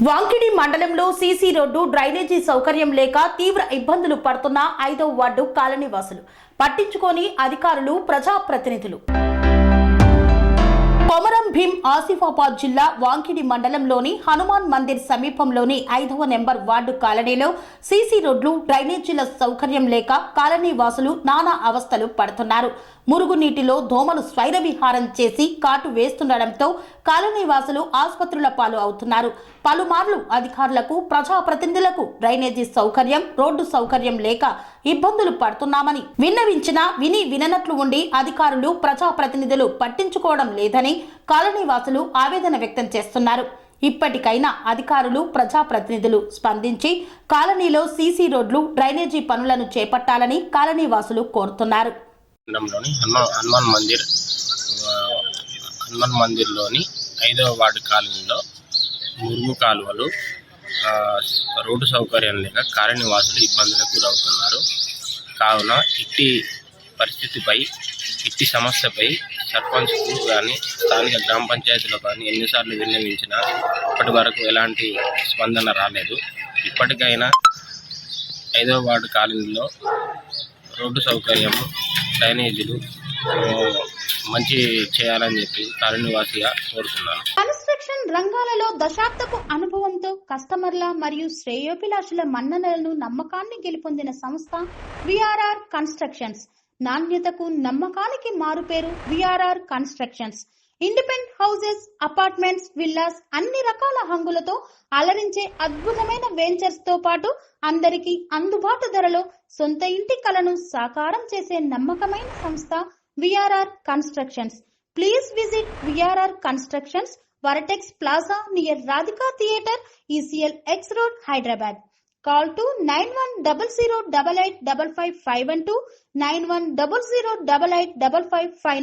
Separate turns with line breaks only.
వాంకిడి మండలంలో CC road drainage సౌకర్యం లేక తీవ్ర ఇబ్బందులు పడుతున్న 5వ వార్డు కాలనీవాసులు పట్టించుకోని అధికారులు ప్రజాప్రతినిధులు. కొమరం భీం ఆసిఫాబాద్ జిల్లా వాంకిడి మండలంలోని హనుమాన్ మందిర్ సమీపంలోని 5వ నెంబర్ వార్డు కాలనీలో సీసీ రోడ్లు డ్రైనేజీల సౌకర్యం లేక కాలనీవాసులు నానా అవస్థలు పడుతున్నారు. మురుగునీటిలో దోమలు స్వైరవిహారం చేసి కాటు వేస్తుండటంతో కాలనీవాసులు ఆసుపత్రుల పాలు అవుతున్నారు. పలుమార్లు అధికారులకు ప్రజాప్రతినిధులకు డ్రైనేజీ సౌకర్యం రోడ్డు సౌకర్యం లేక ఇబ్బందులు పడుతున్నామని విన్నవించినా విననట్లు ఉండి అధికారులు ప్రజాప్రతినిధులు పట్టించుకోవడం లేదని కాలనీవాసులు ఆవేదన వ్యక్తం చేస్తున్నారు. ఇప్పటికైనా అధికారులు ప్రజాప్రతినిధులు స్పందించి కాలనీలో సీసీ రోడ్లు డ్రైనేజీ పనులను చేపట్టాలని కాలనీవాసులు కోరుతున్నారు.
హనుమాన్ మందిర్లోని 5వ వార్డు కాలనీలో మురుగు కాలువలు రోడ్డు సౌకర్యం లేక కాలనీవాసులు ఇబ్బందులకు గురవుతున్నారు. కావున ఇట్టి సమస్యపై సర్పంచ్కు కానీ స్థానిక గ్రామ పంచాయతీలో కానీ ఎన్నిసార్లు విన్నవించినా ఇప్పటి వరకు ఎలాంటి స్పందన రాలేదు. ఇప్పటికైనా 5వ వార్డు కాలనీలో రోడ్డు సౌకర్యము డ్రైనేజీలు మంచి చేయాలని చెప్పి కాలనీవాసిగా కోరుతున్నాను.
కన్స్ట్రక్షన్ రంగాలలో దశాబ్దపు అనుభవంతో కస్టమర్ల మరియు శ్రేయోభిలాషుల మన్ననలను నమ్మకాన్ని గెలుపొందిన సంస్థ విఆర్ఆర్ కన్స్ట్రక్షన్స్. నాణ్యతకు నమ్మకానికి మారుపేరు VRR constructions. Independent houses, apartments, villas అన్ని రకాల హంగులతో అలరించే అద్భుతమైన వెంచర్స్ తో పాటు అందరికీ అందుబాటు ధరలో సొంత ఇంటి కలను సాకారం చేసే నమ్మకమైన సంస్థ VRR constructions. Please visit VRR constructions, వరటెక్స్ plaza near Radhika theatre, ECL X Road, Hyderabad. Call to 910088555512 9100885555.